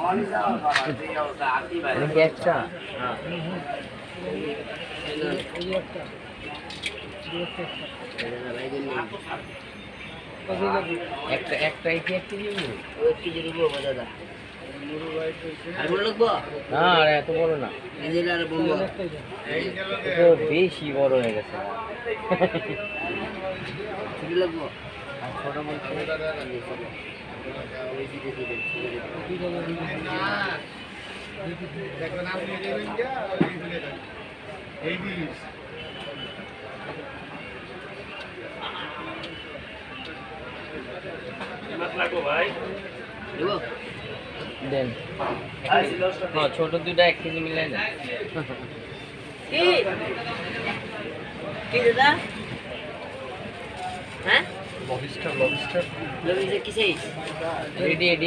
এটা কি একটা? একটাই কি 1 কেজি? 1 কেজি নেবো দাদা। আর বড় লাগবো? না আর এত বড় না, এই যে আর বলবো তো বেশি বড় হয়ে গেছে। ছোট লাগবো? আর ছোট বলতে দেবো? দেন। হ্যাঁ, ছোট দুইটা 1 কেজি মিলাই দেন। কি? কি দাদা? হ্যাঁ? লবিস্টার কি চাই? Ready ready.